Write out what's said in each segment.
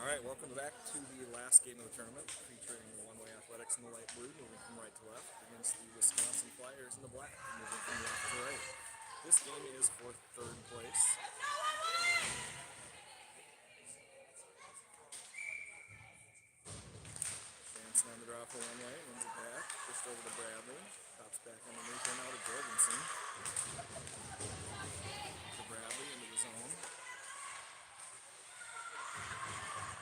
Alright, welcome back to the last game of the tournament, featuring the one-way athletics in the light blue, moving from right to left, against the Wisconsin Flyers in the black, moving from left to right. This game is for third place. Jansen on the draw for one way, wins it back, pushed over to Bradley, pops back underneath her now to Jorgensen. To Bradley into the zone.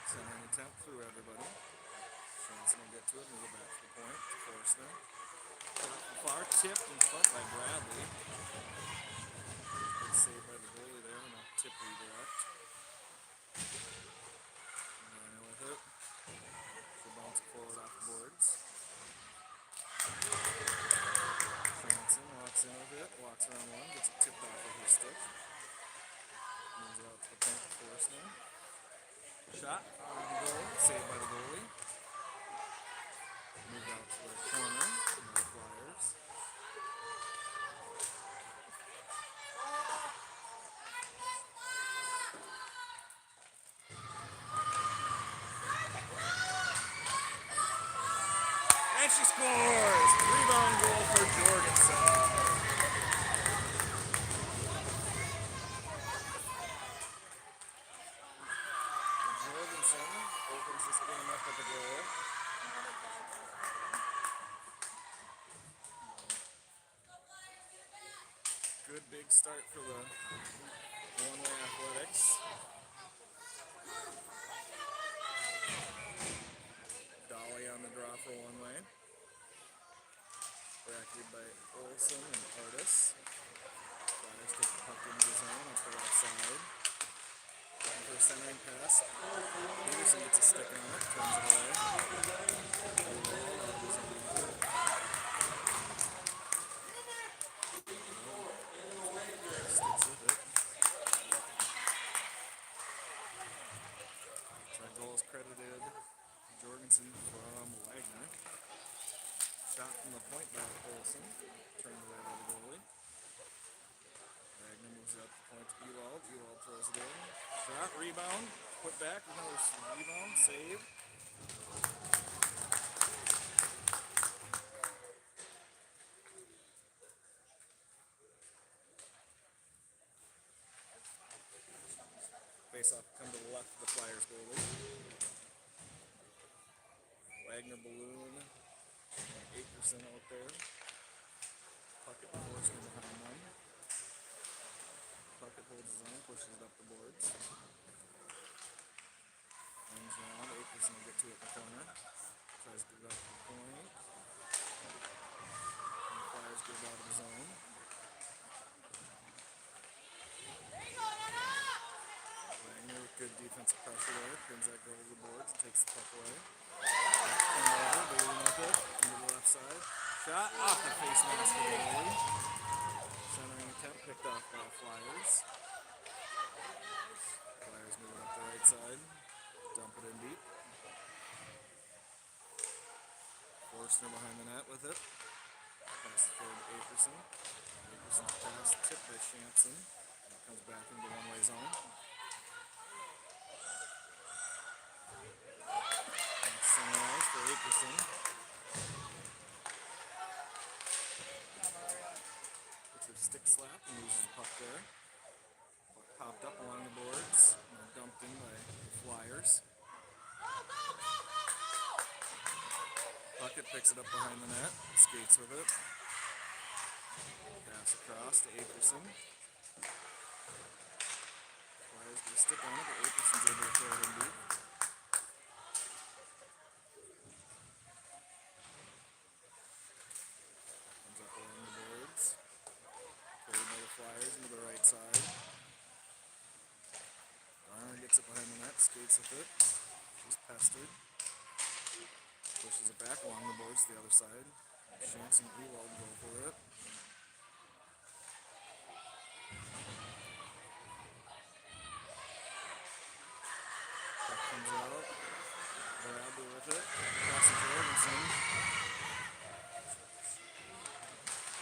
Centering attempt through everybody. Jansen will get to it, move it back to the point to Forstner. Far tipped in front by Bradley. Good save by the goalie there, and a tip redirect. Rhino with it. She'll bounce it forward off the boards. Jansen walks in with it, walks around one, gets it tipped off with her stick. Moves it out to the point to Forstner. Shot on goal, saved by the goalie. Moved out to the corner by the Flyers. And she scores! Rebound goal for Jorgensen. Jorgensen opens this game up with a goal. Good big start for the one-way athletics. Dolly on the draw for one way. Bracketed by Olsen and Artis. Flyers take the puck into the zone up the left side. Looking for a centering pass. Peterson gets a stick on it, turns it away. Sticks with it. That goal is credited Jorgensen from Wagner. Shot from the point by Olsen. Turned away by the goalie. Wagner moves up the point to Ewald. Ewald throws it in. Shot, rebound, put back, another rebound, save. Face off, come to the left of the Flyers goalie. Wagner balloon, 8% out there. Puckett forced in behind them. Puckett holds his own, pushes it up the boards. Runs around, 8% will get to it in the corner. Tries to get it up to the point. And the Flyers get it out of the zone. Wagner with good defensive pressure there. Brings that goal to the boards, takes the puck away. Balloon with it, into the left side. Shot off the face mask of the goalie. Centering attempt picked off by the Flyers. Flyers moving up the right side. Dump it in deep. Forstner behind the net with it. Pass it forward to Akerson. Akerson's pass tipped by Jansen. Comes back into one-way zone. Center ice for Akerson. Gets her stick slap and loses the puck there. Puck popped up along the boards and dumped in by the Flyers. Puckett picks it up behind the net, skates with it. Pass across to Akerson. Flyers get a stick on it, but Akerson's able to throw it in deep. Comes up along the boards. Carried by the Flyers into the right side. Garner gets it behind the net, skates with it. She's pestered. Pushes it back along the boards to the other side. Jansen and Ewald go for it. Puck comes out. Bradley with it. Pass to Jorgensen.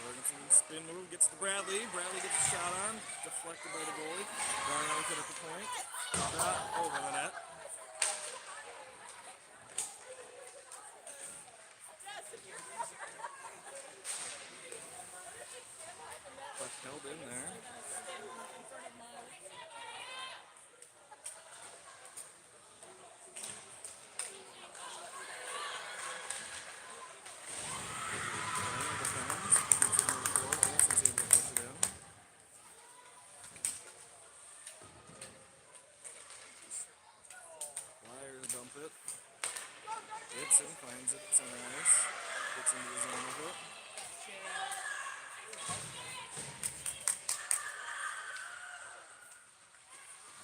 Jorgensen spin move, gets to Bradley. Bradley gets a shot on. Deflected by the goalie. Garner with it at the point. Shot over the net. held in there. Defends, keeps it moving forward. Olsen's able to push it in. Flyers dump it. Itson finds it, center ice. Gets into the zone with it.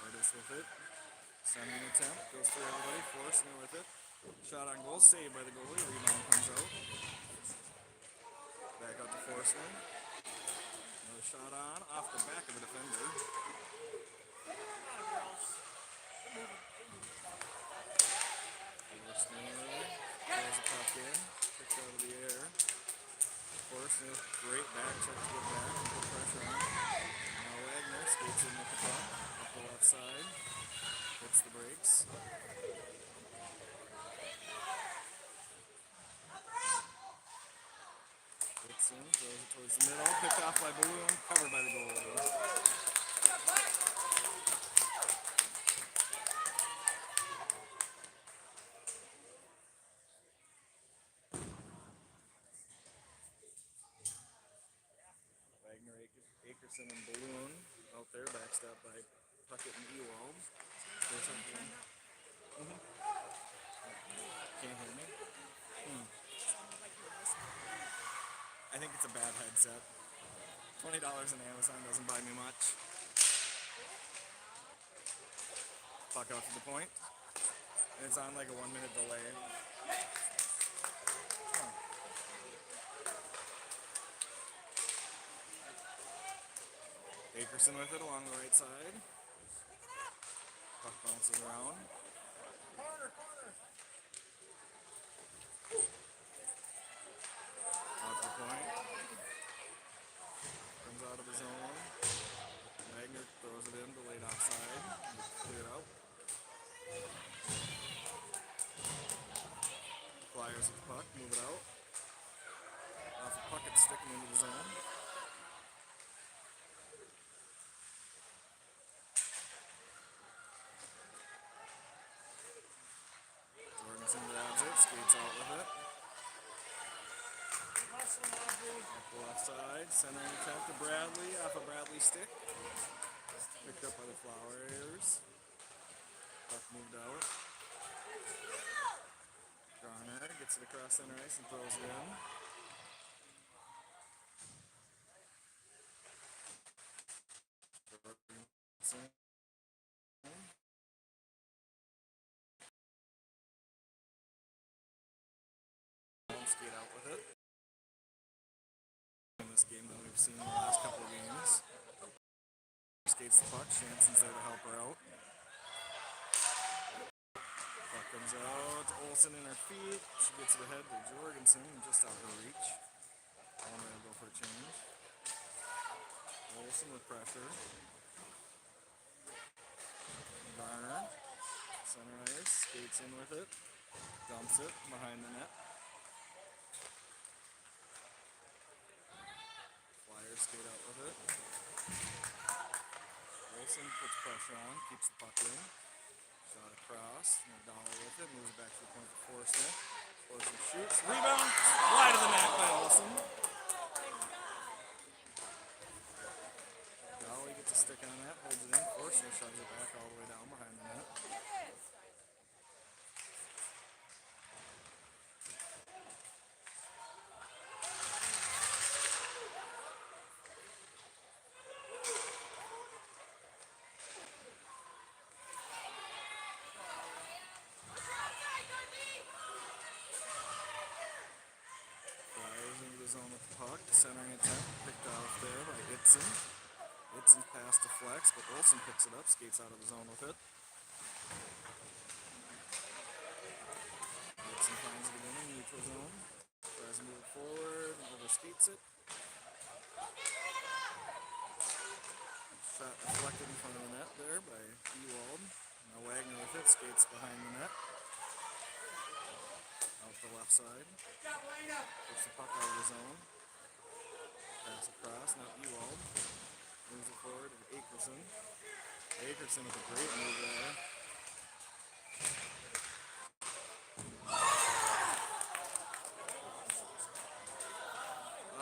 Artist with it. Centering attempt. Goes through everybody. Forstner with it. Shot on goal. Saved by the goalie. Rebound comes out. Back out to Forstner. Another shot on. Off the back of the defender. Forstner throws the puck in. Kicks out of the air. Forstner, great back check to get back. Put pressure on. Now Wagner skates in with the puck. Up the left side. Hits the brakes. Gets in, throws it towards the middle. Picked off by Balloon. Covered by the goalie. Wagner, Akerson, and Balloon out there, backstop by Puckett and Ewald. There's something. Can't hear me? I think it's a bad headset. $20 on Amazon doesn't buy me much. Puck out to the point. And it's on like a 1 minute delay. Akerson with it along the right side. Puck bounces around. Out to the point. Comes out of the zone. Wagner throws it in, delayed offside. Clear out. Flyers with the puck, move it out. Off the puck, it's sticking into the zone. Jorgensen grabs it, skates out with it. Off the left side, centering attempt to Bradley, off a Bradley stick. Picked up by the Flyers. Puck moved out. Garner gets it across center ice and throws it in. Skate out with it. In this game than we've seen in the last couple of games. Skates the puck, Shanson's there to help her out. Puck comes out, Olsen in her feet. She gets it ahead to Jorgensen, just out her reach. One way to go for a change. Olsen with pressure. Garner, center ice, skates in with it. Dumps it behind the net. Flyers skate out with it. Olsen puts pressure on, keeps the puck in. Shot across, McDonald with it, moves back to the point for Forster. Forster shoots, rebound, wide of the net by Olsen. Dolly gets a stick on that, holds it in. Forster shoves it back all the way down behind the net. Zone with the puck, centering attempt, picked off there by Itson. Itson pass to Flex, but Olsen picks it up, skates out of the zone with it. Itson finds it again in the neutral zone, tries to move it forward, and overskates it. Shot deflected in front of the net there by Ewald. Now Wagner with it, skates behind the net. Out the left side. Puts the puck out of the zone. Pass across, now Ewald. moves it forward to Akerson. Akerson with a great move there.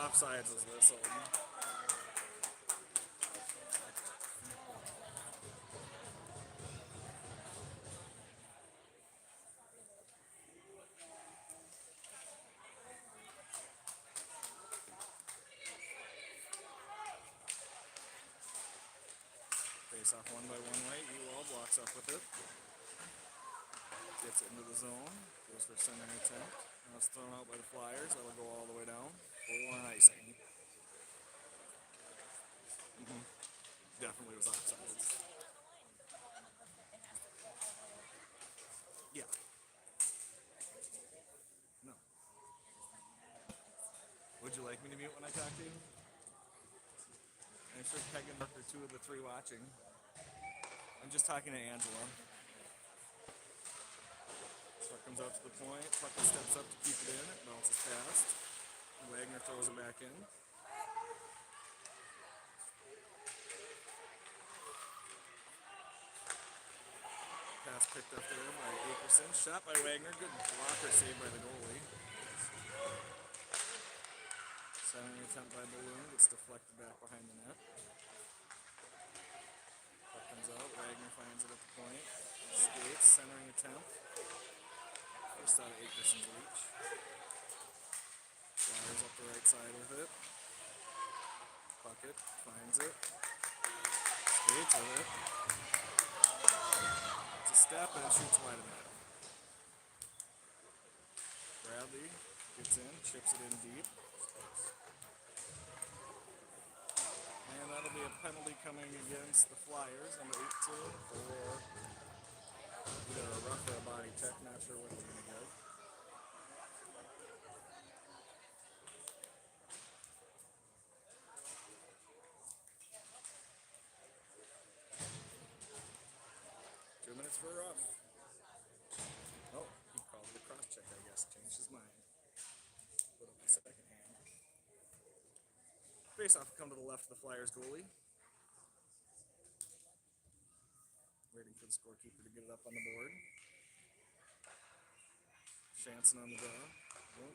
Offsides was whistled. Face off one by one way. Ewald walks up with it. Gets it into the zone. Goes for center attempt. Now it's thrown out by the Flyers. That'll go all the way down. Full on icing. Definitely was offsides. Yeah. No. Would you like me to mute when I talk to you? I'm sure Peg and Mark are 2 of the 3 watching. I'm just talking to Angela. Puck comes out to the point. Puck steps up to keep it in. It bounces past. Wagner throws it back in. Pass picked up there by Akerson. Shot by Wagner. Good blocker saved by the goalie. Centering attempt by Balloon. Gets deflected back behind the net. Puck comes out. Wagner finds it at the point. Skates. Centering attempt. Just out of Akerson's reach. Flyers up the right side with it. Puckett finds it. Skates with it. It's a step and it shoots wide of net. Bradley gets in, chips it in deep. And that'll be a penalty coming against the Flyers, number 18 for either a rough or a body check, not sure what he's going to give. For rough. Oh, he called it a cross check, I guess. Changed his mind. Put up the second hand. Face off come to the left of the Flyers goalie. Waiting for the scorekeeper to get it up on the board. Shanson on the draw. Oh.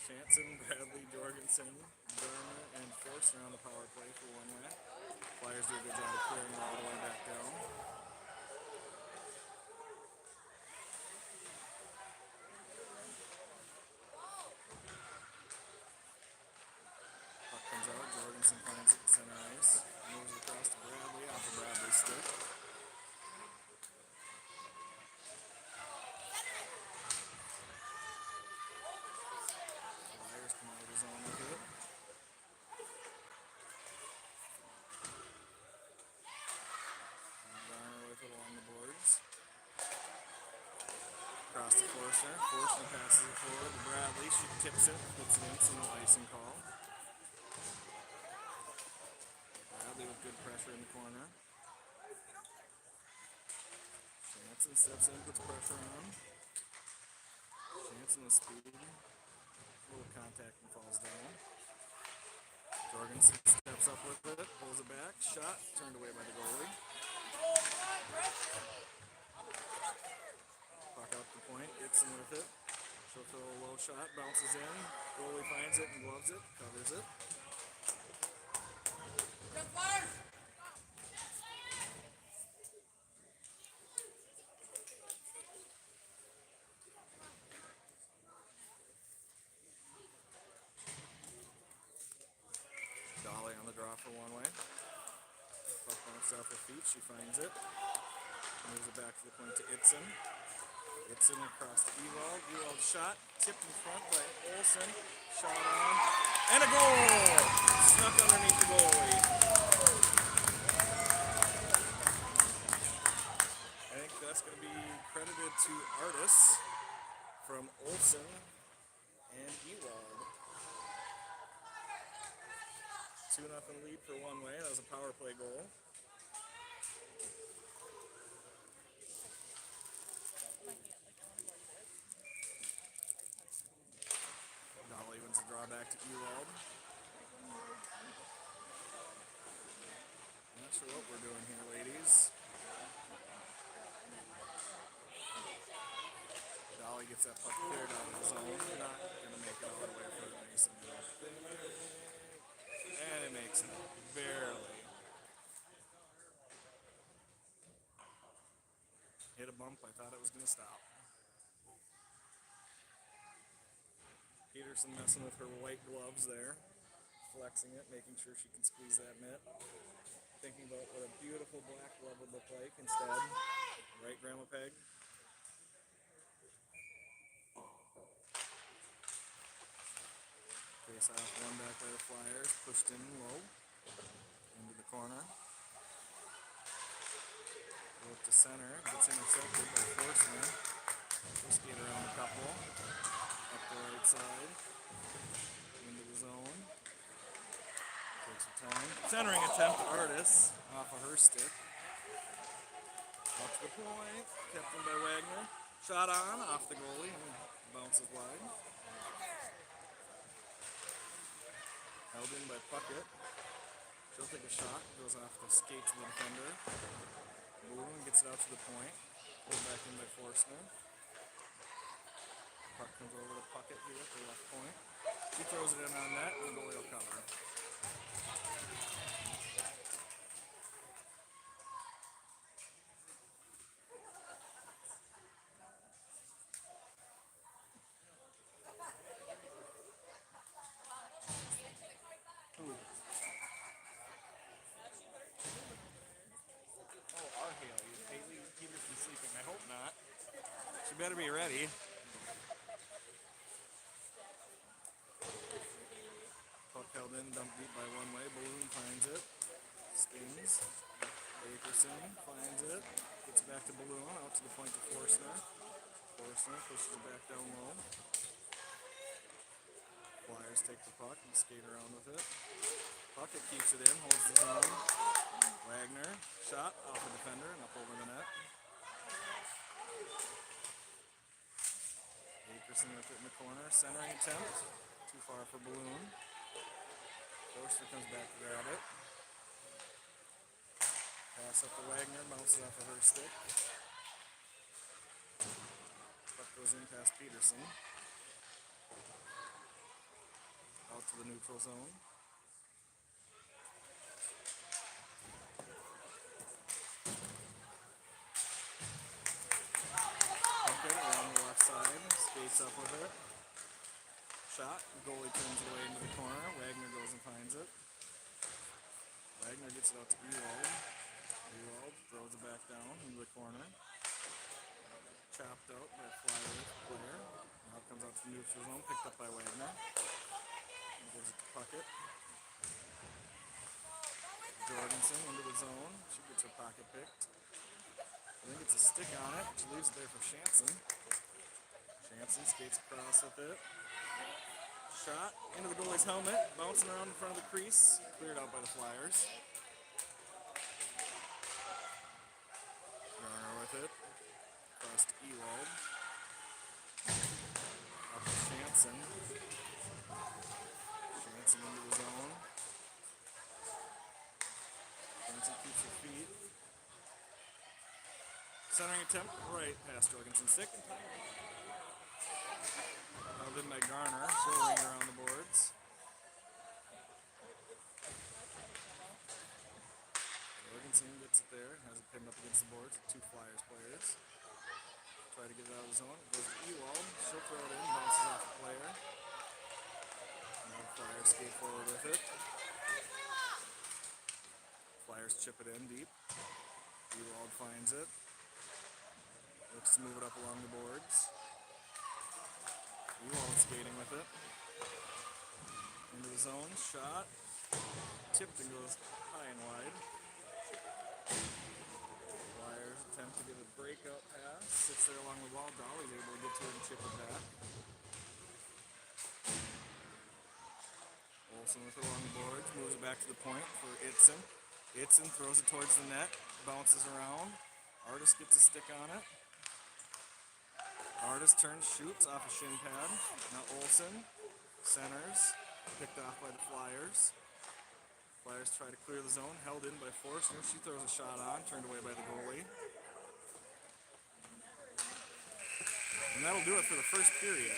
Shanson, Bradley, Jorgensen, Garner, and Forster on the power play for one way. Flyers do a good job of clearing all the way back down. Puck comes out, Jorgensen finds it at center ice. Moves across to Bradley off the Bradley stick. Across to Forster. Forster passes it forward to Bradley. She tips it, puts it in, so no icing call. Bradley with good pressure in the corner. Shanson steps in, puts pressure on. Shanson with speed. A little contact and falls down. Jorgensen steps up with it, pulls it back. Shot, turned away by the goalie. Out the point, gets in with it. She'll throw a low shot, bounces in. Goalie finds it and gloves it, covers it. Dolly on the draw for one way. Puck bounces off her feet, she finds it. Moves it back to the point to Itzen. Itzen across to Ewald. Ewald shot, tipped in front by Olsen. Shot on, and a goal! Snuck underneath the goalie. I think that's going to be credited to Artis from Olsen and Ewald. 2-0 lead for one way. That was a power play goal. gets that puck cleared out of the zone. Not going to make it all the way for Mason. And it makes it. Barely. Hit a bump. I thought it was going to stop. Peterson messing with her white gloves there. Flexing it, making sure she can squeeze that mitt. Thinking about what a beautiful black glove would look like instead. Right, Grandma Peg? Face off, one back by the Flyers, pushed in low, into the corner. Go up to center, gets intercepted by Forsman. Just get around a couple, up the right side, into the zone. Takes her time. Centering attempt, Artis, off of her stick. Up to the point, kept in by Wagner. Shot on, off the goalie, and bounces wide. Held in by Puckett. She'll take a shot, goes off the skates of the defender. Boom, gets it out to the point. Pulled back in by Forsman. Puck comes over to Puckett here at the left point. He throws it in on net, and the goalie will cover. I hope not. She better be ready. Puck held in, dumped deep by one way. Balloon finds it. Spins. Bakerson finds it. Gets it back to Balloon. Out to the point to Forstner. Forstner pushes it back down low. Flyers take the puck and skate around with it. Puckett keeps it in, holds the zone. Wagner, shot off the defender and up over the net. Bakerson with it in the corner, centering attempt. Too far for Balloon. Forster comes back to grab it. Pass up to Wagner, bounces off of her stick. Puck goes in past Peterson. Out to the neutral zone. Puckett around the left side, skates up with it. Shot, goalie turns it away into the corner. Wagner goes and finds it. Wagner gets it out to Ewald. Ewald throws it back down into the corner. Chopped out by a Flyers player. Now it comes out to the neutral zone, picked up by Wagner. Gives it to Puckett. Jorgensen into the zone. She gets her pocket picked. I think it's a stick on it. She leaves it there for Shanson. Shanson skates across with it. Shot into the goalie's helmet. Bouncing around in front of the crease. Cleared out by the Flyers. Garner with it. Across to Ewald. Up to Shanson. Shanson into the zone. Shanson keeps her feet. Centering attempt, right past Jorgensen's stick. Held in by Garner, swirling around the boards. Jorgensen gets it there, has it pinned up against the boards with two Flyers players. Try to get it out of the zone. It goes to Ewald. She'll throw it in, bounces off the player. Now the Flyers skate forward with it. Flyers chip it in deep. Ewald finds it. Looks to move it up along the boards. Ewald skating with it. Into the zone, shot. Tipped and goes high and wide. Flyers attempt to get a breakout pass. Sits there along the wall. Dolly's able to get to it and chip it back. Olsen with it along the boards. Moves it back to the point for Itzen. Itzen throws it towards the net. Bounces around. Artis gets a stick on it. Artis turns, shoots off a shin pad. Now Olsen centers. Picked off by the Flyers. Flyers try to clear the zone. Held in by Forstner. She throws a shot on. Turned away by the goalie. And And that'll do it for the first period.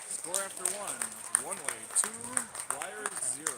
Score after one way, 2, Flyers 0.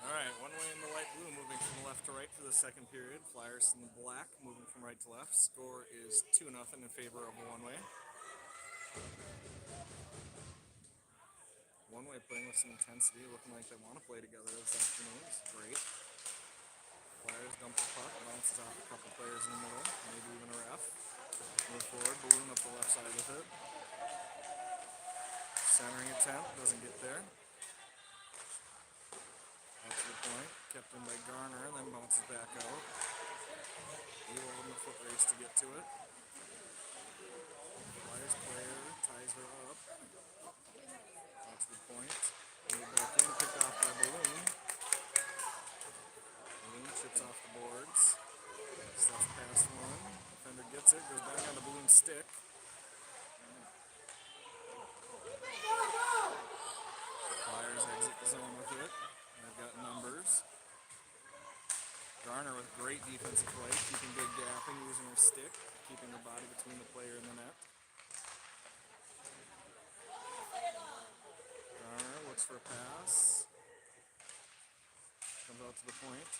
Alright, one way in the light blue, moving from left to right for the second period. Flyers in the black, moving from right to left. Score is 2-0 in favor of one way. One way playing with some intensity, looking like they want to play together this afternoon. It's great. Flyers dump the puck, bounces off a couple players in the middle, maybe even a ref. Move forward, balloon up the left side with it. Centering attempt, doesn't get there. Out to the point, kept in by Garner, then bounces back out. Ewald in the foot race to get to it. Flyers player ties her up. Out to the point. Move back in, picked off by Balloon. Balloon chips off the boards. Stuff past one. Defender gets it, goes back on the Balloon stick. Flyers exit the zone with it. They've got numbers. Garner with great defensive play, keeping good gapping, using her stick, keeping her body between the player and the net. Garner looks for a pass. Comes out to the point.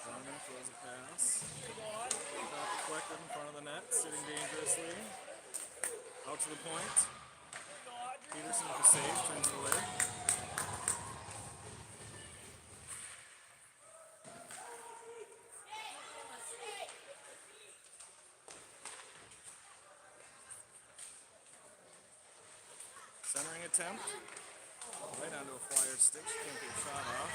Garner throws a pass. Deflected in front of the net, sitting dangerously. Out to the point. Peterson with a save, turns it away. Centering attempt. Right onto a Flyers stick. She can't get a shot off.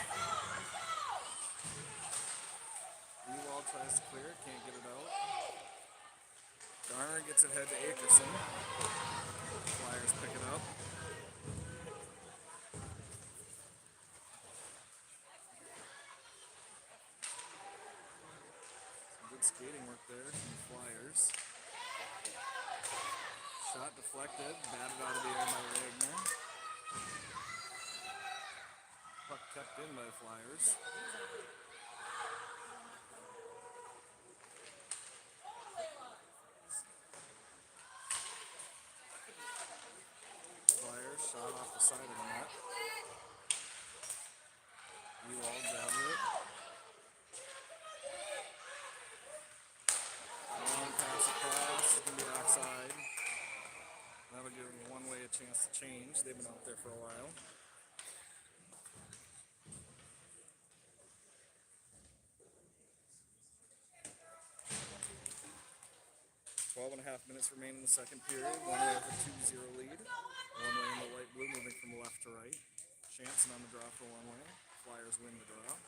Ewald tries to clear it, can't get it out. Garner gets it head to Akerson. Flyers pick it up. Some good skating work there from the Flyers. Shot deflected, batted out of the air by Wagner. Puck tucked in by the Flyers. Flyers shot off the side of the net. Ewald grabs it. Long pass across, it's going to be offside. That'll give one way a chance to change. They've been out there for a while. 12.5 minutes remain in the second period. One way with a 2-0 lead. One way in the light blue, moving from left to right. Shanson on the draw for one way. Flyers win the draw.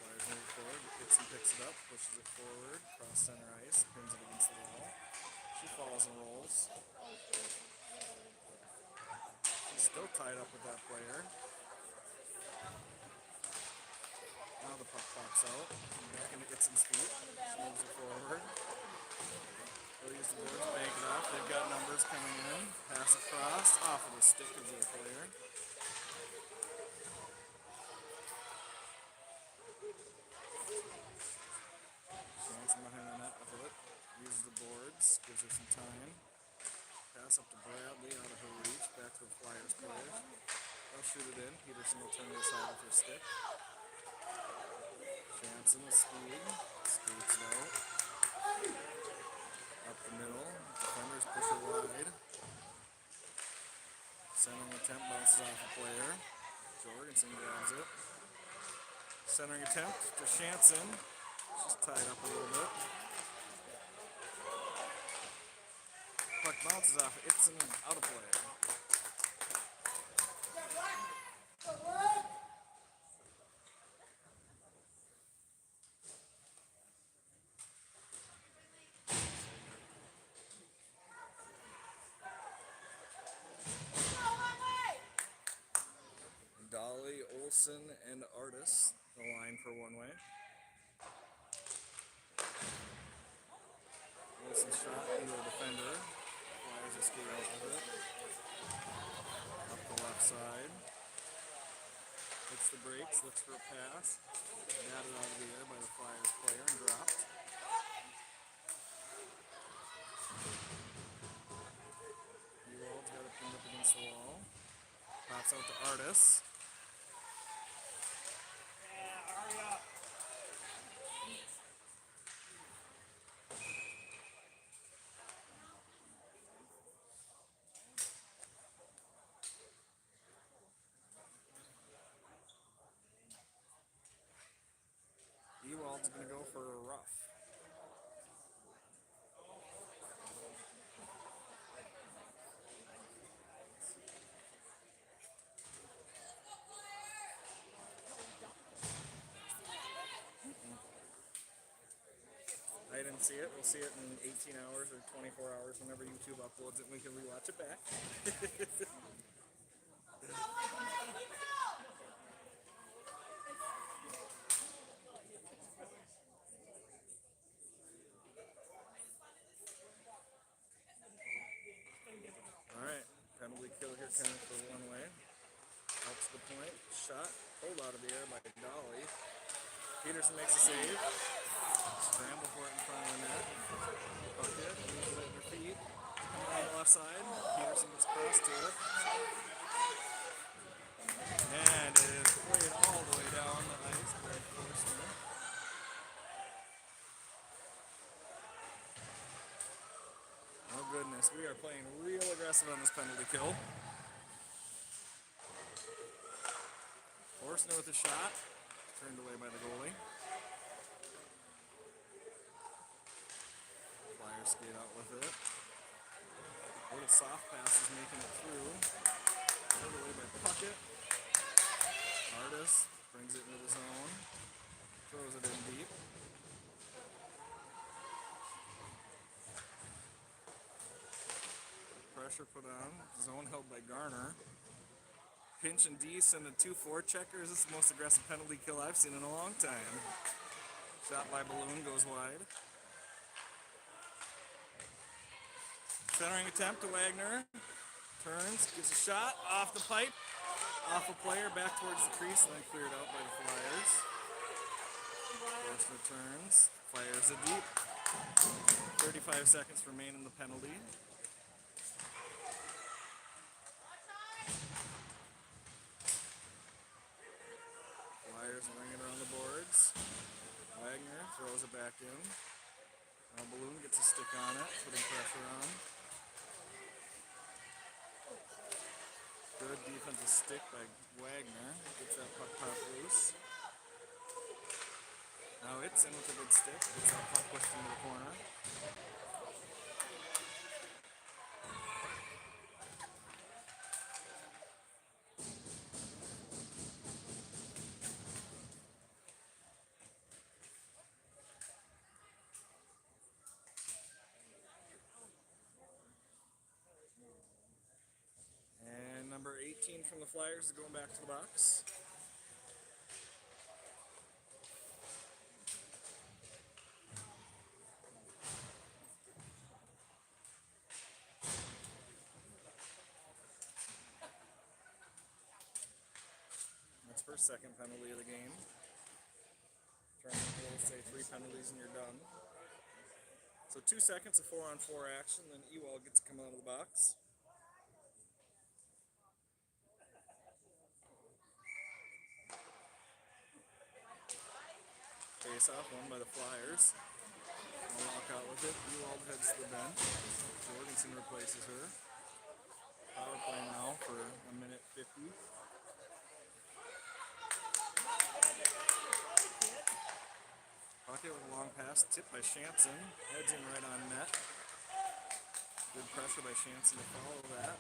Flyers move forward. Dixon picks it up, pushes it forward, cross center ice, pins it against the wall. She falls and rolls. She's still tied up with that player. Now the puck pops out. Back into Dixon's feet. She moves it forward. They'll use the boards to bank it off. They've got numbers coming in. Pass across. Off of the stick of the player. Shanson behind the net with it. Uses the boards. Gives her some time. Pass up to Bradley. Out of her reach. Back to the Flyers player. They'll shoot it in. Peterson will turn it aside with her stick. Shanson with speed. Skates it out. Up the middle. Defenders push it wide. Centering attempt bounces off a player. Jorgensen grabs it. Centering attempt to Shanson. She's tied up a little bit. Puck bounces off. It's out of play. Dolly, Olsen, and Artis, the line for one way. Olsen shot into the defender. Flyers escape out with it. Up the left side. Hits the brakes, looks for a pass. Batted out of the air by the Flyers player and dropped. Ewald's got it pinned up against the wall. Pops out to Artis. Ewald's going to go for a rough. I didn't see it. We'll see it in 18 hours or 24 hours whenever YouTube uploads it and we can rewatch it back. Alright, penalty kill here counted for one way. Helps the point. Shot pulled out of the air by Dolly. Peterson makes a save. Scramble for it in front of the net. Puck it, moves it at their feet. Coming on the left side. Peterson gets across to it. And it is played all the way down the ice by Forstner. Oh goodness, we are playing real aggressive on this penalty kill. Forstner with a shot. Turned away by the goalie. Flyers skate out with it. A little soft pass is making it through. Turned away by Puckett. Artis brings it into the zone. Throws it in deep. Pressure put on. Zone held by Garner. Pinch and D send a 2-4 checkers. This is the most aggressive penalty kill I've seen in a long time. Shot by Balloon goes wide. Centering attempt to Wagner. Turns, gives a shot off the pipe. Off a player, back towards the crease, and then cleared out by the Flyers. Forstner turns. Fires it deep. 35 seconds remain in the penalty. Flyers ring it around the boards. Wagner throws it back in. Now Balloon gets a stick on it, putting pressure on. Good defensive stick by Wagner. Gets that puck pop loose. Now it's in with a good stick. Gets that puck pushed into the corner. Green from the Flyers is going back to the box. That's first second penalty of the game. Trying to say 3 penalties and you're done. So 2 seconds of 4-on-4 action, then Ewald gets to come out of the box. Face off won by the Flyers. I'll walk out with it. Ewald heads to the bench. Jorgensen replaces her. Power play now for 1:50. Puckett with a long pass, tipped by Shanson. Heads in right on net. Good pressure by Shanson to follow that.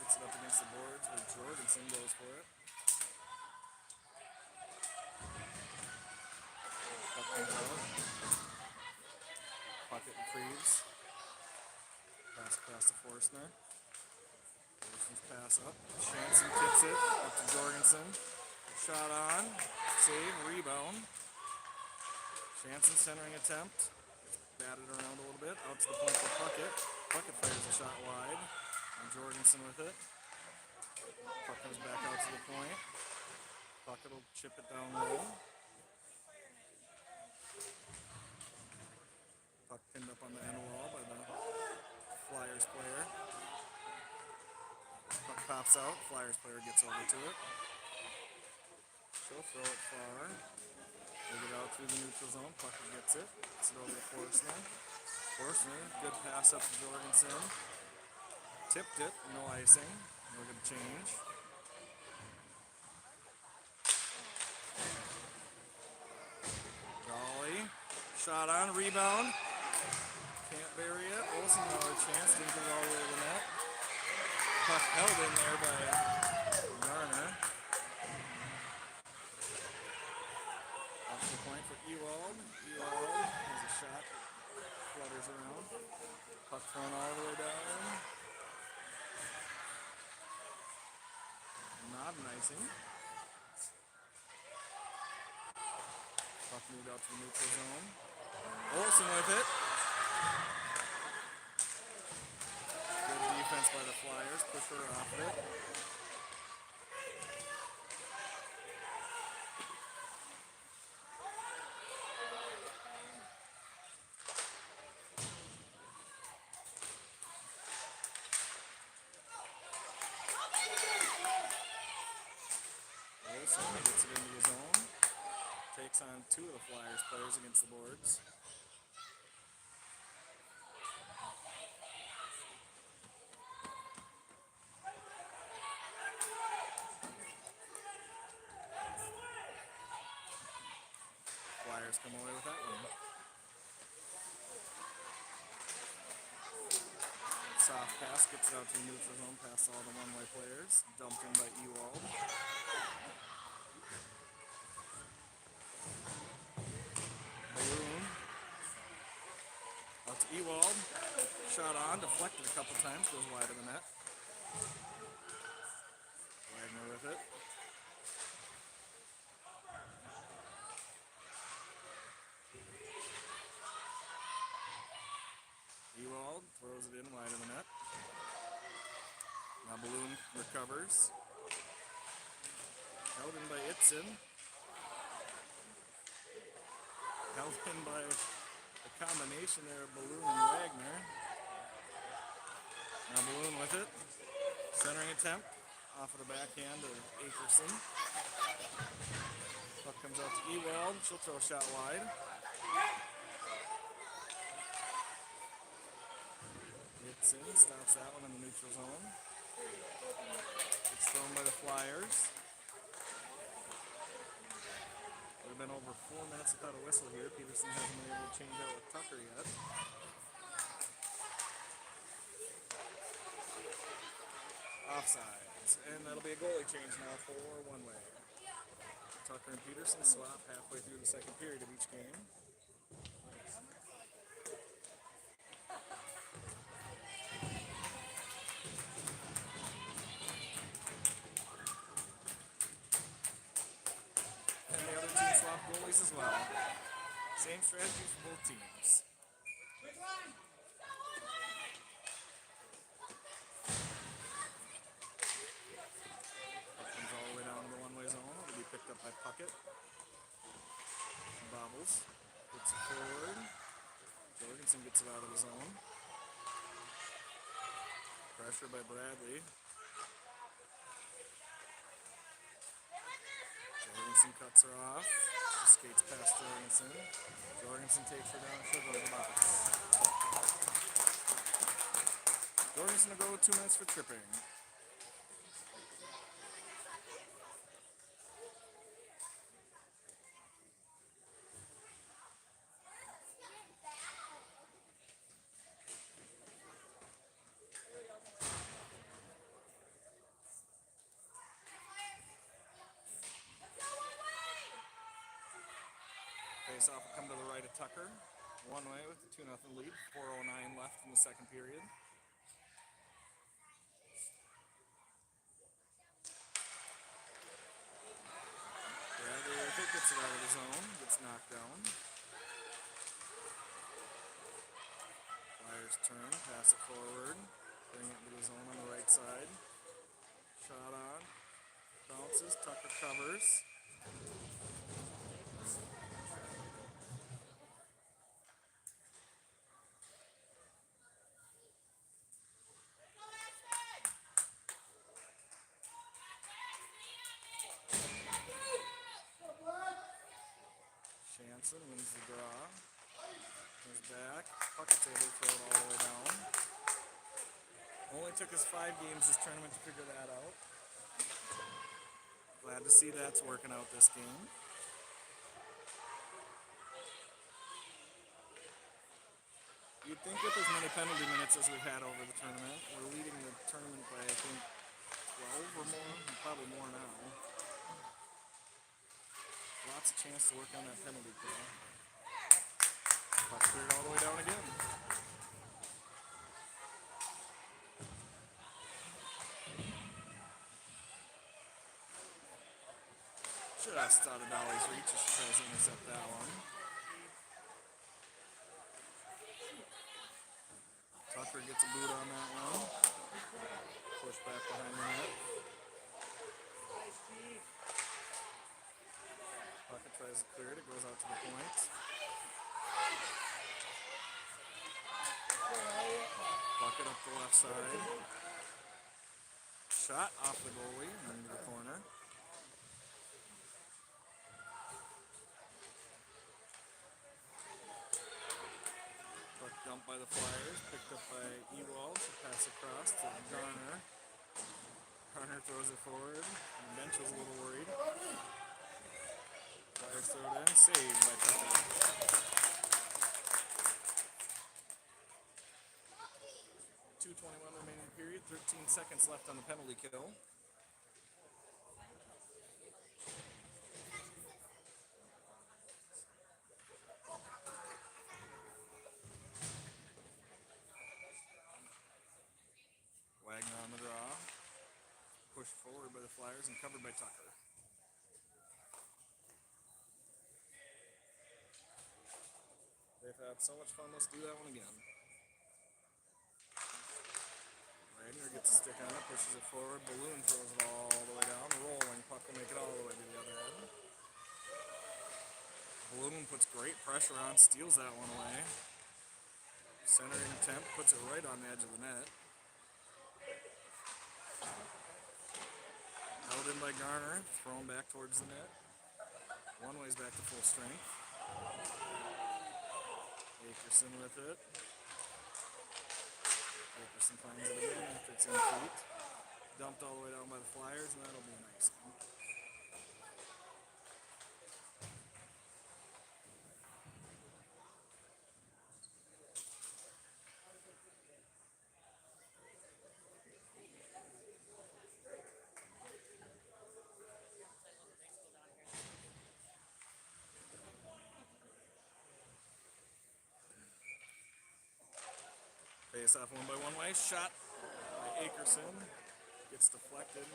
Gets it up against the boards where Jorgensen goes for it. Puck comes out. Puckett retrieves. Pass across to Forstner. Forstner's pass up. Shanson tips it up to Jorgensen. Shot on. Save. Rebound. Shanson centering attempt. Batted around a little bit. Out to the point for Puckett. Puckett fires a shot wide. And Jorgensen with it. Puck comes back out to the point. Puckett will chip it down low. Puck pinned up on the end wall by the Flyers player. Puck pops out. Flyers player gets over to it. She'll throw it far. They get out through the neutral zone. Puckett gets it. Gets it over to Forstner. Forstner, good pass up to Jorgensen. Tipped it. No icing. We're going to change. Raleigh. Shot on. Rebound. Can't bury it. Olsen another chance. Didn't get it all the way to the net. Puck held in there by Garner. Off the point for Ewald. Ewald has a shot that flutters around. Puck thrown all the way down. Not an icing. Puck moved out to the neutral zone. Olsen with it. Good defense by the Flyers. Push her off of it. Olsen gets it into the zone. Takes on 2 of the Flyers players against the boards. Flyers come away with that one. Soft pass gets it out to the neutral zone past all the one-way players. Dumped in by Ewald. Balloon. Out to Ewald. Shot on, deflected a couple times, goes wide of the net. Wagner with it. Ewald throws it in wide of the net. Now Balloon recovers. Held in by Itzen. Held in by a combination there of Balloon and Wagner. Now Balloon with it. Centering attempt. Off of the backhand of Akerson. Puck comes out to Ewald. She'll throw a shot wide. Itzen stops that one in the neutral zone. It's thrown by the Flyers. Would have been over 4 minutes without a whistle here. Peterson hasn't been able to change out with Tucker yet. Offsides. And that'll be a goalie change now for one-way. Tucker and Peterson swap halfway through the second period of each game. goalies as well. Same strategy for both teams. Comes all the way down to the one-way zone. It'll be picked up by Puckett. Bobbles. Puts it forward. Jorgensen gets it out of the zone. Pressure by Bradley. Jorgensen cuts her off. She skates past Jorgensen. Jorgensen takes her down, she'll go to the box. Jorgensen will go with 2 minutes for tripping. Face-off will come to the right of Tucker. One way with the 2-0 lead. 4:09 left in the second period. Bradley, I think, gets it out of the zone. Gets knocked down. Flyers turn, pass it forward. Bring it to the zone on the right side. Shot on. Bounces. Tucker covers. Shanson wins the draw. Goes back. Puckett's able to throw it all the way down. Only took us 5 games this tournament to figure that out. Glad to see that's working out this game. You'd think with as many penalty minutes as we've had over the tournament, we're leading the tournament by, I think, 12 or more, probably more now. Lots of chance to work on that penalty kill. Puck cleared all the way down again. Just out of Dolly's reach as she tries to intercept that one. Tucker gets a boot on that one. Push back behind the net. Puckett tries to clear it. It goes out to the point. Puckett up the left side. Shot off the goalie and into the corner. Puck dumped by the Flyers. Picked up by Ewald. Pass across to Garner. Garner throws it forward. And the bench was a little worried. Flyers throw it in. Saved by Tucker. 2:21 remaining period. 13 seconds left on the penalty kill. Wagner on the draw. Pushed forward by the Flyers and covered by Tucker. They've had so much fun, let's do that one again. Wagner gets a stick on it, pushes it forward. Balloon throws it all the way down. Rolling puck will make it all the way to the other end. Balloon puts great pressure on, steals that one away. Centering attempt, puts it right on the edge of the net. Held in by Garner, thrown back towards the net. One way's back to full strength. Akerson with it. Akerson finds it again after it's in feet. Dumped all the way down by the Flyers, and that'll be a nice one. Face off one by one way. Shot by Akerson. Gets deflected.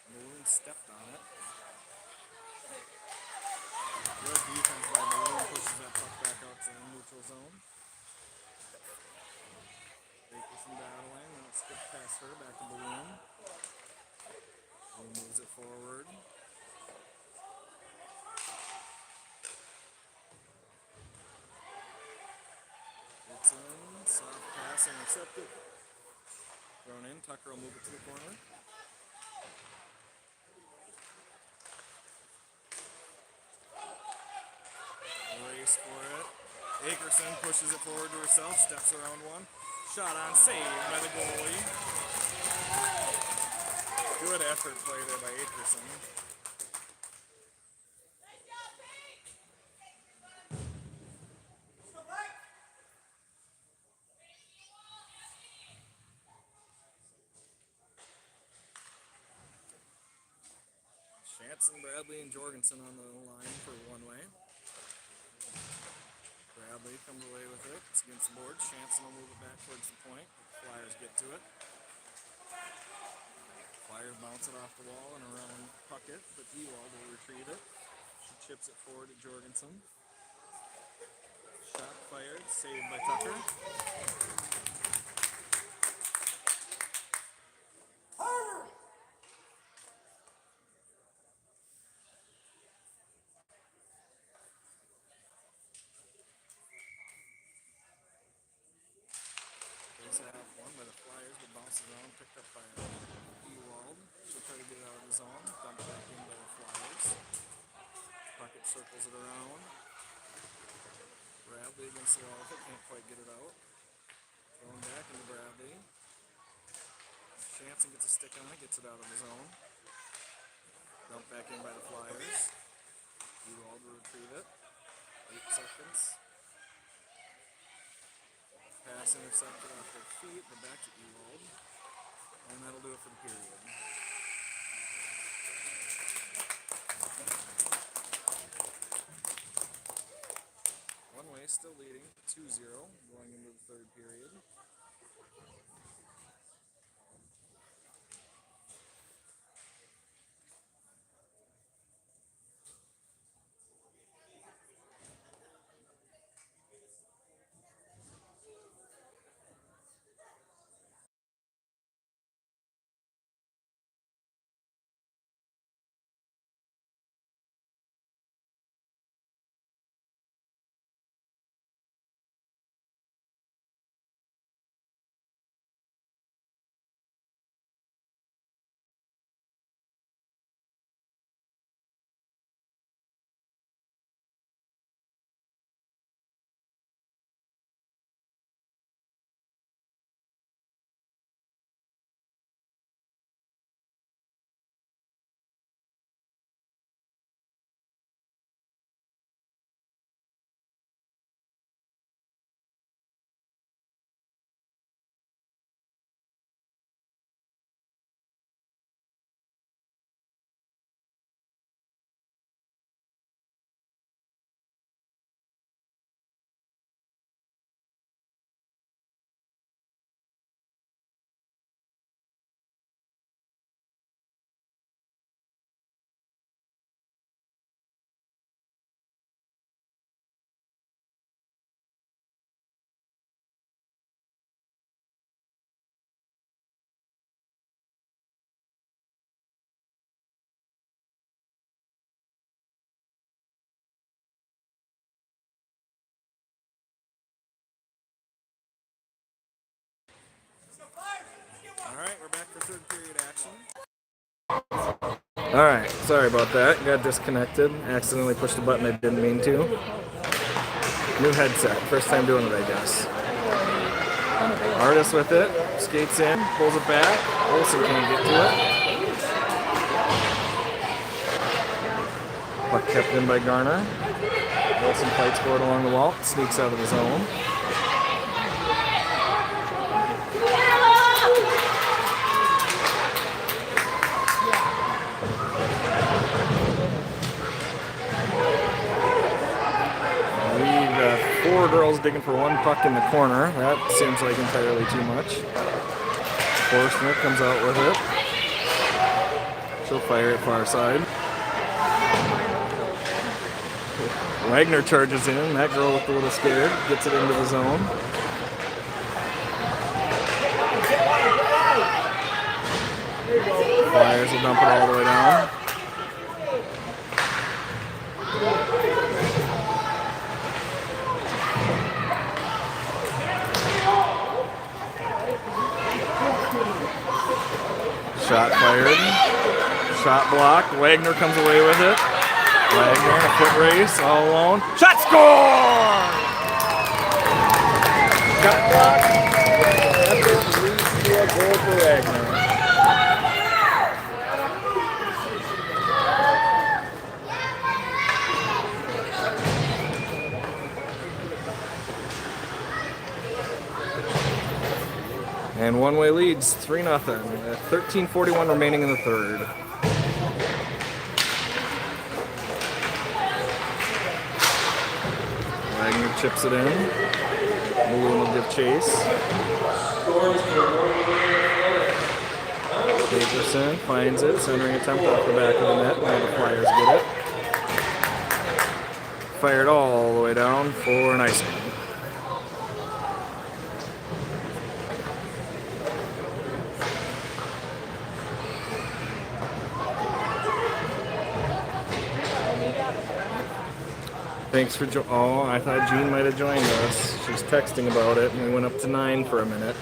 Balloon stepped on it. Good defense by Balloon. Pushes that puck back out to the neutral zone. Bakerson battling. Now skip past her. Back to Balloon. Balloon moves it forward. It's in. Soft pass intercepted. Thrown in. Tucker will move it to the corner. Race for it. Akerson pushes it forward to herself. Steps around one. Shot on. Saved by the goalie. Good effort play there by Akerson. Shanson, Bradley, and Jorgensen on the line for one way. Bradley comes away with it. It's against the board. Shanson will move it back towards the point. Flyers get to it. Flyers bounce it off the wall and around Puckett, but Ewald will retrieve it. She chips it forward to Jorgensen. Shot fired, saved by Tucker. One by the Flyers, but bounces around, picked up by Ewald. She'll try to get it out of the zone, dumped back in by the Flyers. Puckett circles it around. Bradley against the wall with it, can't quite get it out. Thrown back into Bradley. Shanson gets a stick on it, gets it out of the zone. Dumped back in by the Flyers. Ewald will retrieve it. 8 seconds. Pass intercepted off their feet, but back to Ewald. And that'll do it for the period. One way still leading, 2-0, going into the third period. Alright, we're back for third period action. Alright, sorry about that. Got disconnected. Accidentally pushed a button I didn't mean to. New headset. First time doing it, I guess. Artist with it. Skates in. Pulls it back. Olsen can't get to it. Puck kept in by Garner. Olsen fights for it along the wall. Sneaks out of the zone. Four girls digging for one puck in the corner. That seems like entirely too much. Forstner comes out with it. She'll fire it far side. Wagner charges in. That girl looked a little scared. Gets it into the zone. Flyers will dump it all the way down. Shot fired. Shot blocked. Wagner comes away with it. Wagner in a foot race, all alone. Shot score! Shot blocked. That leads to a goal for Wagner. And one-way leads 3-0. 13:41 remaining in the third. Wagner chips it in. Balloon will give chase. Paterson finds it, centering attempt off the back of the net. Now the Flyers get it. Fired all the way down for an icing. Thanks for oh, I thought Jean might have joined us. She was texting about it, and we went up to 9 for a minute.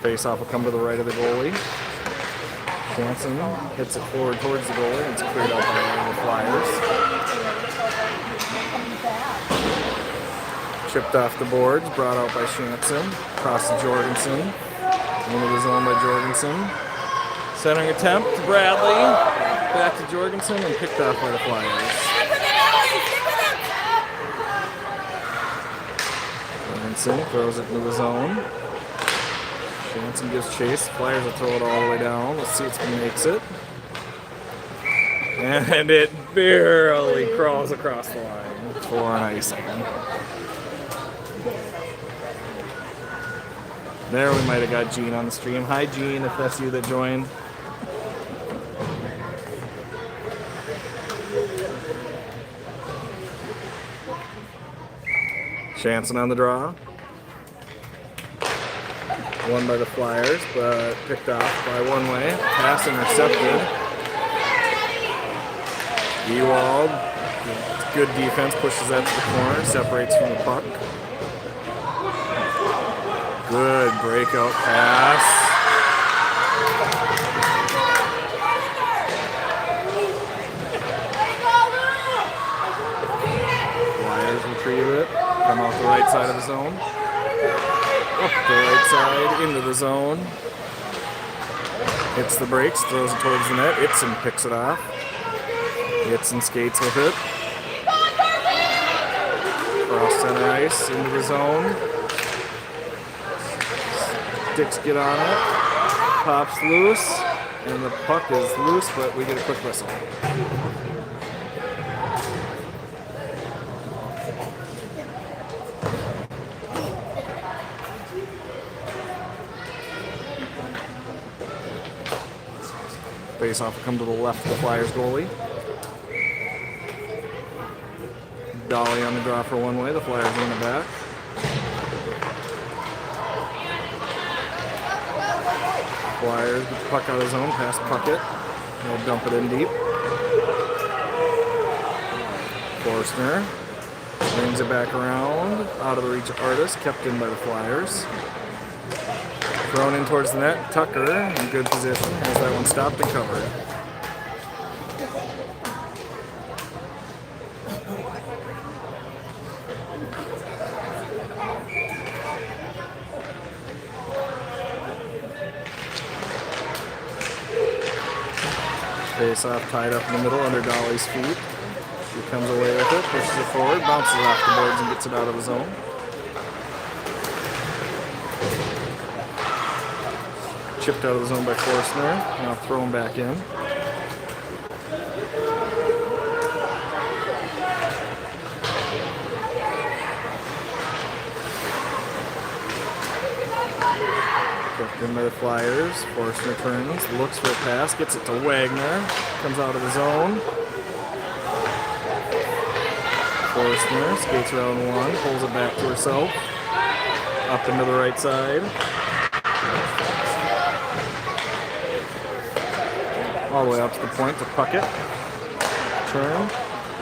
Face-off will come to the right of the goalie. Jansen hits it forward towards the goalie, and it's cleared out by the Flyers. Chipped off the boards, brought out by Jansen. Across to Jorgensen. Into the zone by Jorgensen. Centering attempt to Bradley. Back to Jorgensen and picked off by the Flyers. Jansen throws it into the zone. Jansen gives chase. Flyers will throw it all the way down. Let's see if he makes it. And it barely crawls across the line for an icing. There we might have got Jean on the stream. Hi Jean, if that's you that joined. Jansen on the draw. Won by the Flyers, but picked off by one-way. Pass intercepted. Ewald, good defense, pushes that to the corner, separates from the puck. Good breakout pass. Flyers retrieve it. Come off the right side of the zone. Up the right side, into the zone. Hits the brakes, throws it towards the net. Itzen picks it off. Itzen skates with it. Cross center ice, into the zone. Sticks get on it. Pops loose. And the puck is loose, but we get a quick whistle. Face-off will come to the left of the Flyers goalie. Dolly on the draw for one way. The Flyers win it back. Flyers get the puck out of the zone, past Puckett. They'll dump it in deep. Forstner brings it back around, out of the reach of Artis, kept in by the Flyers. Thrown in towards the net. Tucker in good position. Has that one stopped and covered. Face off tied up in the middle under Dolly's feet. She comes away with it, pushes it forward, bounces off the boards and gets it out of the zone. Chipped out of the zone by Forstner. Now thrown back in. Kept in by the Flyers. Forstner turns, looks for a pass, gets it to Wagner. Comes out of the zone. Forstner skates around one, pulls it back to herself. Up into the right side. All the way up to the point to Puckett. Turn.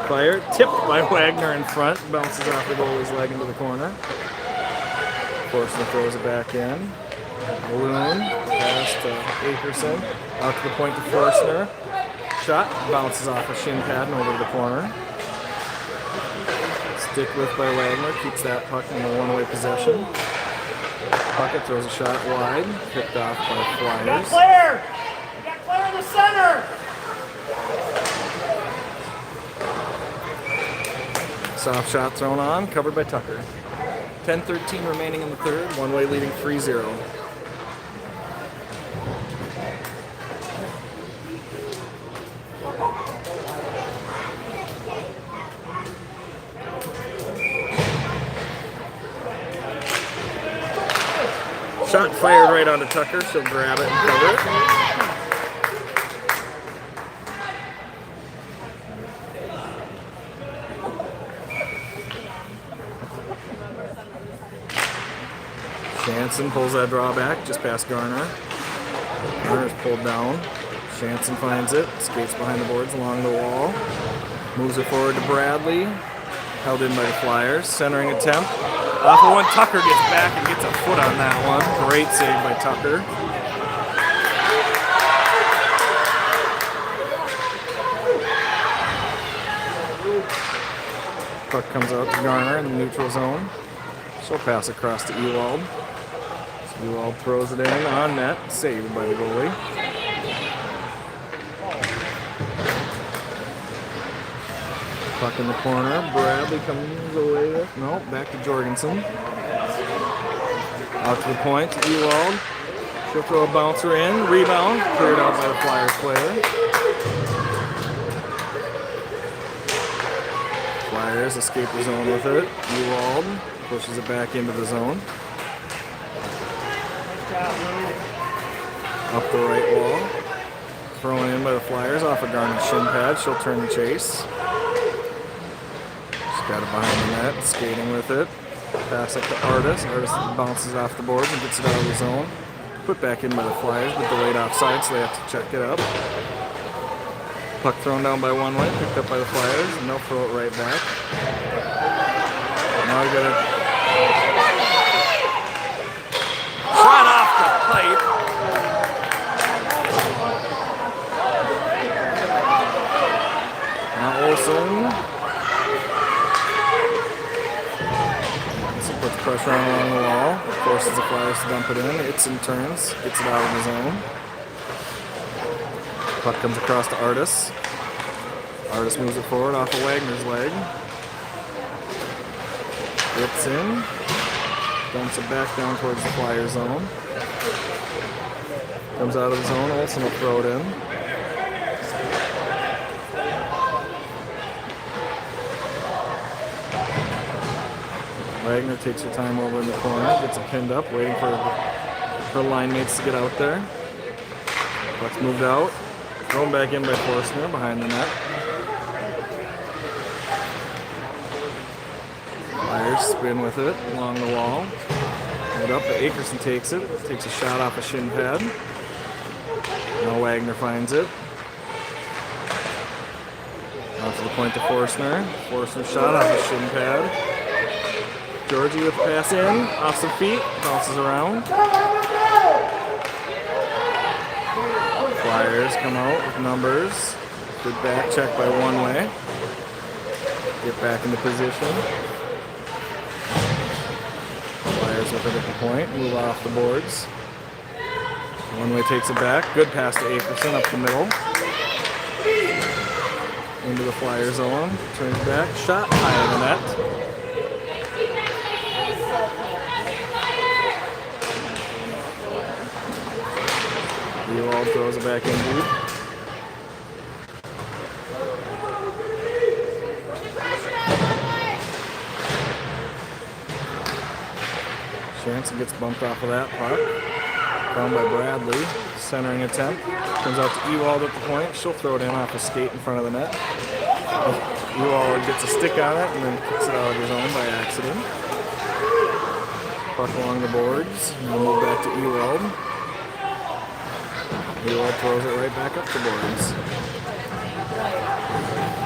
Fire. Tipped by Wagner in front. Bounces off the goalie's leg into the corner. Forstner throws it back in. Balloon. Pass to Akerson. Out to the point to Forstner. Shot. Bounces off a shin pad and over to the corner. Stick with by Wagner. Keeps that puck in a one-way possession. Puckett throws a shot wide. Picked off by the Flyers. Got clear! Got clear in the center! Soft shot thrown on, covered by Tucker. 10:13 remaining in the third, one-way leading 3-0. Shot fired right onto Tucker. She'll grab it and cover it. Shanson pulls that draw back just past Garner. Garner's pulled down. Shanson finds it. Skates behind the boards along the wall. Moves it forward to Bradley. Held in by the Flyers. Centering attempt. Off of one, Tucker gets back and gets a foot on that one. Great save by Tucker. Puck comes out to Garner in the neutral zone. She'll pass across to Ewald. So Ewald throws it in on net. Saved by the goalie. Puck in the corner. Bradley comes away with. No, back to Jorgensen. Out to the point to Ewald. She'll throw a bouncer in. Rebound. Cleared out by the Flyers player. Flyers escape the zone with it. Ewald pushes it back into the zone. Up the right wall. Thrown in by the Flyers off of Garner's shin pad. She'll turn the chase. Got it behind the net, skating with it. Pass up to Artis. Artis bounces off the boards and gets it out of the zone. Put back in by the Flyers, but delayed offside, so they have to check it up. Puck thrown down by one way, picked up by the Flyers, and they'll throw it right back. Now we got a shot off the pipe. Now Olsen. Puts pressure on along the wall, forces the Flyers to dump it in. It's in turns, gets it out of the zone. Puck comes across to Artis. Artis moves it forward off of Wagner's leg. It's in. Dumps it back down towards the Flyers zone. Comes out of the zone, Olsen will throw it in. Wagner takes her time over in the corner, gets it pinned up, waiting for her line mates to get out there. Puck's moved out, thrown back in by Forstner behind the net. Flyers spin with it along the wall. Moved up, but Akerson takes it, takes a shot off a shin pad. Now Wagner finds it. Out to the point to Forstner. Forstner shot off a shin pad. Georgie with the pass in, off some feet, bounces around. Flyers come out with numbers. Good back check by one way. Get back into position. Flyers with it at the point, move off the boards. One way takes it back. Good pass to Akerson up the middle. Into the Flyers zone. Turns back, shot high in the net. Ewald throws it back in deep. Shanson gets bumped off of that puck. Found by Bradley. Centering attempt. Comes out to Ewald at the point. She'll throw it in off a skate in front of the net. Ewald gets a stick on it and then kicks it out of his own by accident. Puck along the boards. And we'll move back to Ewald. Ewald throws it right back up the boards.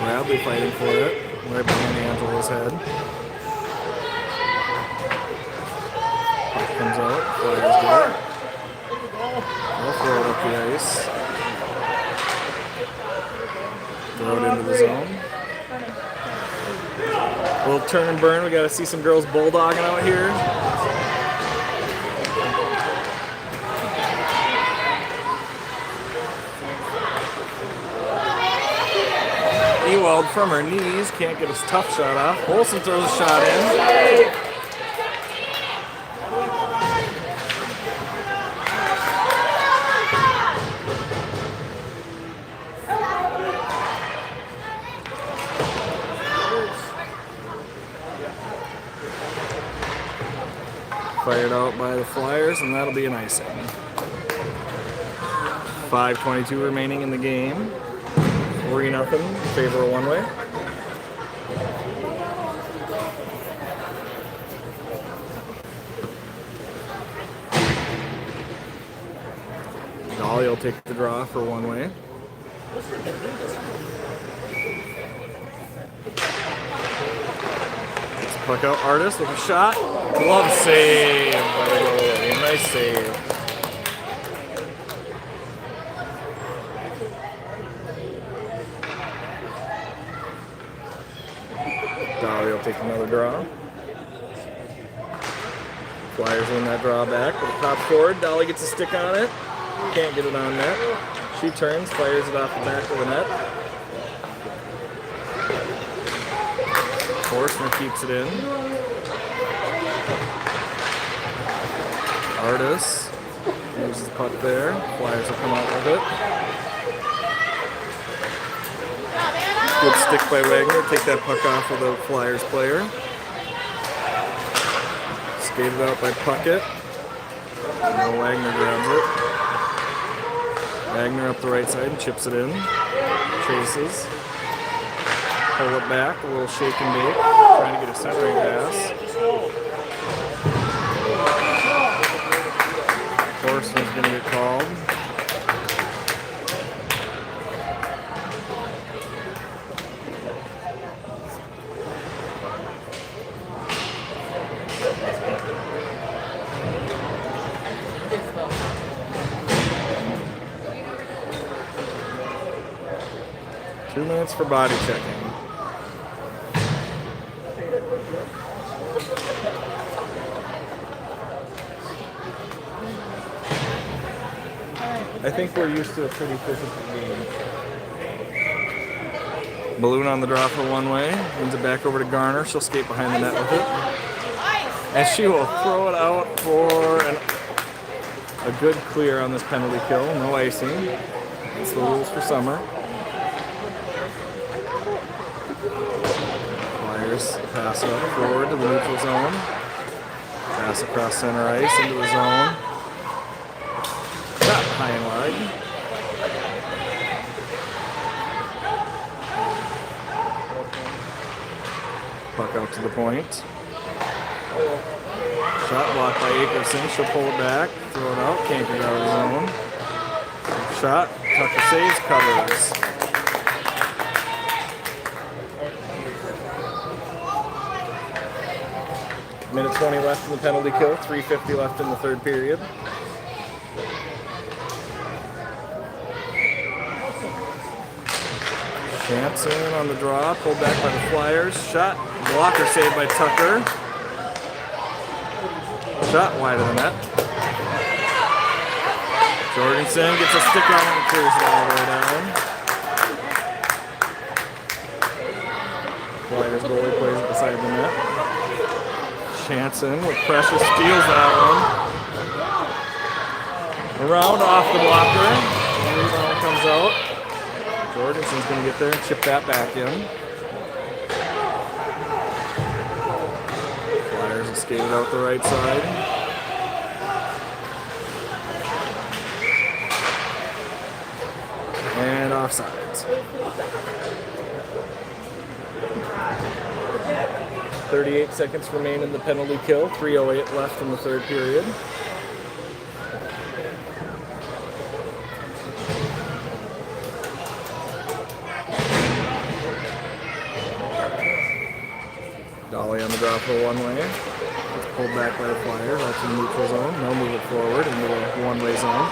Bradley fighting for it. Right behind Angela's head. Puck comes out. Flyers get it. They'll throw it up the ice. Throw it into the zone. A little turn and burn. We got to see some girls bulldogging out here. Ewald from her knees can't get a tough shot off. Olsen throws a shot in. Fired out by the Flyers, and that'll be an icing. 5:22 remaining in the game. 3-0 in favor of one way. Dolly will take the draw for one way. Puck out, Artist with a shot. Glove save by the goalie. Nice save. Dolly will take another draw. Flyers win that draw back with a top forward. Dolly gets a stick on it. Can't get it on net. She turns, fires it off the back of the net. Forsner keeps it in. Artis uses the puck there. Flyers will come out with it. Good stick by Wagner. Take that puck off of the Flyers player. Skated out by Puckett. And Wagner grabs it. Wagner up the right side and chips it in. Chases. Pull it back, a little shake and bake, trying to get a centering pass. Forsman's going to get called. Two minutes for body checking. I think we're used to a pretty physical game. Balloon on the draw for one way. Wins it back over to Garner. She'll skate behind the net with it. And she will throw it out for a good clear on this penalty kill. No icing. It's the rules for Summer. Flyers pass it up forward to the neutral zone. Pass across center ice into the zone. Shot high and wide. Puck out to the point. Shot blocked by Akerson. She'll pull it back, throw it out, can't get out of the zone. Shot, Tucker saves, covers. Minute 20 left in the penalty kill, 3:50 left in the third period. Jansen on the draw, pulled back by the Flyers. Shot, blocker saved by Tucker. Shot wide of the net. Jorgensen gets a stick on it and clears it all the way down. Flyers goalie plays it beside the net. Jansen with pressure steals that one. Around off the blocker. The rebound comes out. Jorgensen's going to get there and chip that back in. Flyers will skate it out the right side. offsides. 38 seconds remain in the penalty kill. 3:08 left in the third period. Dolly on the draw for a one-way. It's pulled back by the Flyers out to the neutral zone. They'll move it forward into the one-way zone.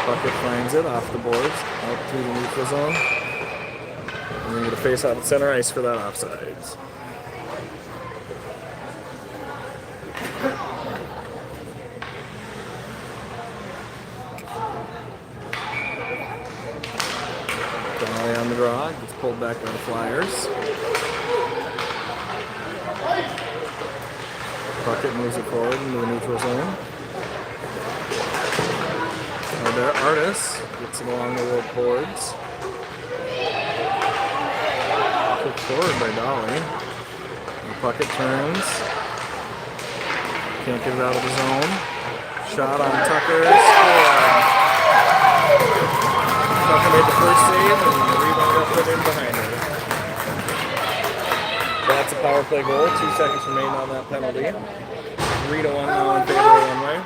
Bucket finds it off the boards, out to the neutral zone. And then get a face out at center ice for that offsides. Dolly on the draw, gets pulled back by the Flyers. Bucket moves it forward into the neutral zone. Artis gets it along the low boards. Kicked forward by Dolly. The Bucket turns. Can't get it out of the zone. Shot on Tucker. Scored. Tucker made the first save and the rebound got put in behind her. That's a power play goal. 2 seconds remain on that penalty. 3-1 now in favor of one-way.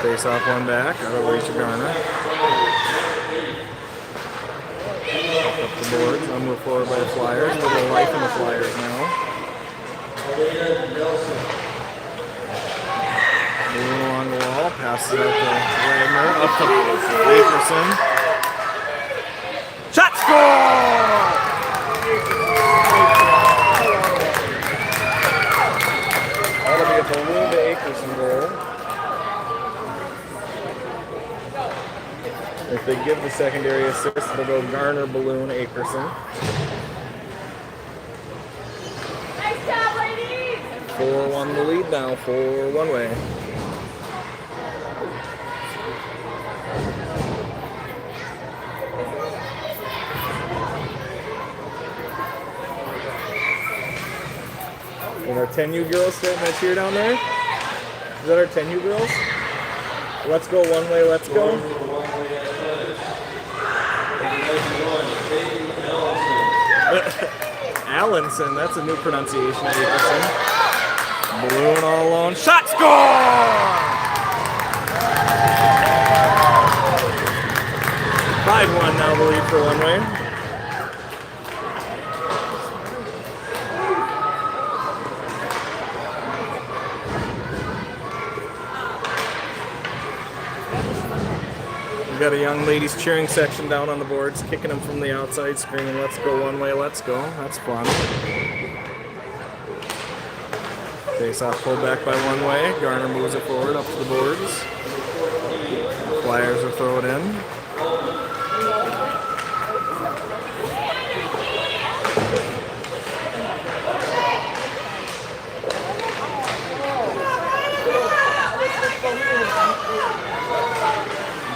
Face off one back, out of reach of Garner. Up the boards, I'll move forward by the Flyers. A little life in the Flyers now. Moving along the wall, passes out to Wagner, up to Akerson. Shot score! That'll be a balloon to Akerson goal. If they give the secondary assist, they'll go Garner, Balloon, Akerson. Nice job, ladies! 4-1 the lead now for one-way. And our 10U girls starting that cheer down there? Is that our 10U girls? Let's go one-way, let's go. Allenson, that's a new pronunciation of Akerson. Balloon all alone. Shot score! 5-1 now the lead for one-way. We've got a young ladies cheering section down on the boards, kicking them from the outside, screaming, "Let's go one-way, let's go." That's fun. Face-off pulled back by one-way. Garner moves it forward up to the boards. Flyers will throw it in.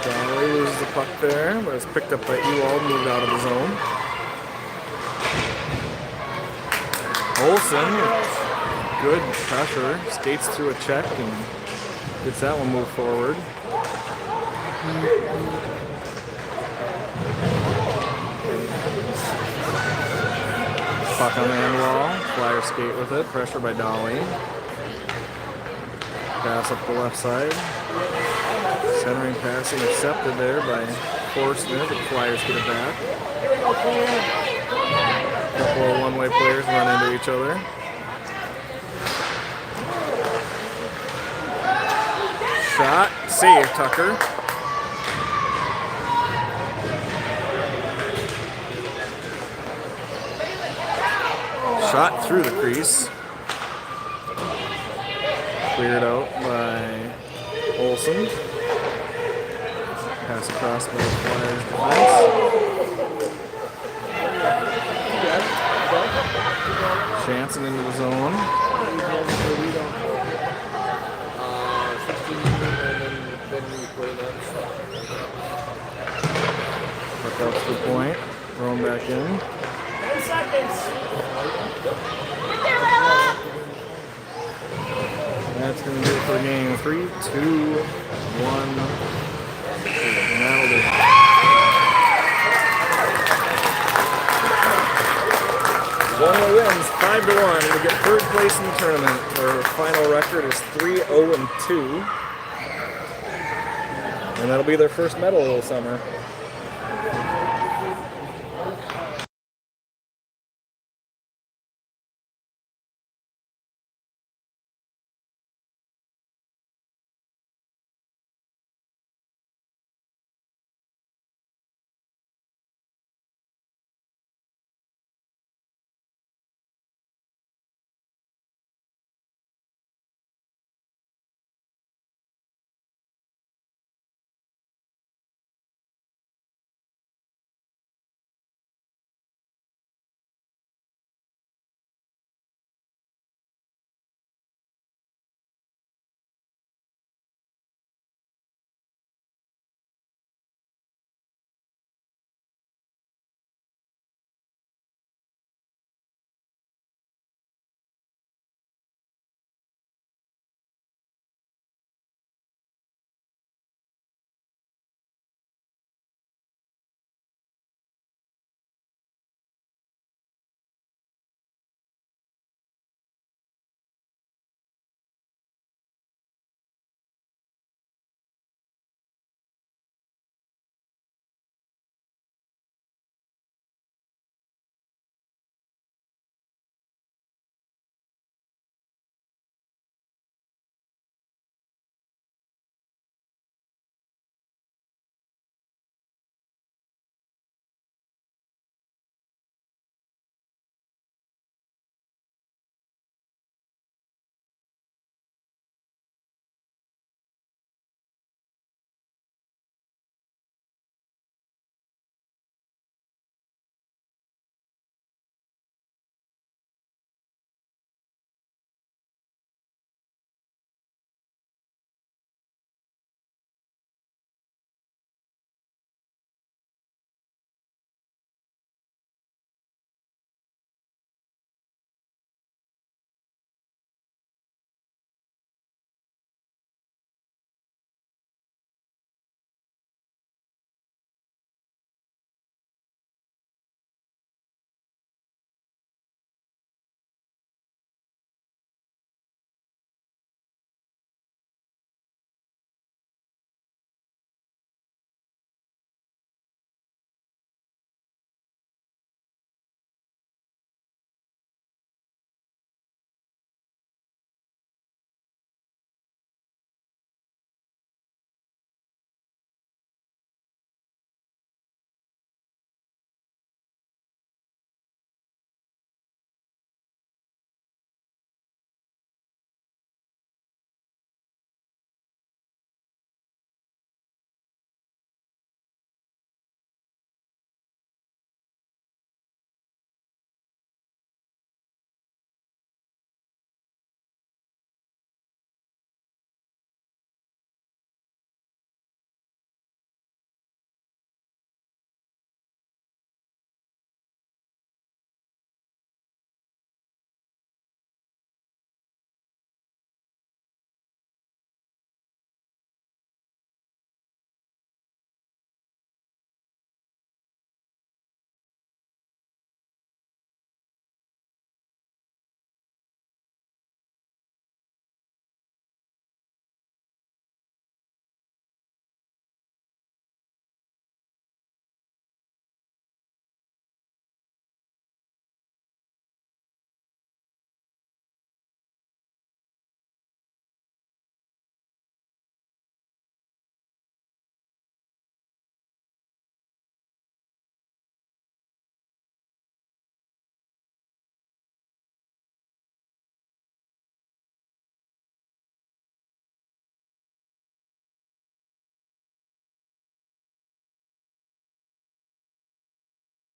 Dolly loses the puck there, but it's picked up by Ewald, moved out of the zone. Olsen, good pressure, skates through a check and gets that one moved forward. Puck on the end wall, Flyers skate with it, pressure by Dolly. Pass up the left side. Centering pass intercepted there by Forstner, but the Flyers get it back. A couple of one-way players run into each other. Shot, save Tucker. Shot through the crease. Cleared out by Olsen. Pass across by the Flyers defense. Jansen into the zone. back in. 10 seconds. That's going to do it for game 3, 2, 1. And that'll do it. One wins 5-1 to get third place in the tournament. Our final record is 3-0-2. And that'll be their first medal of the summer.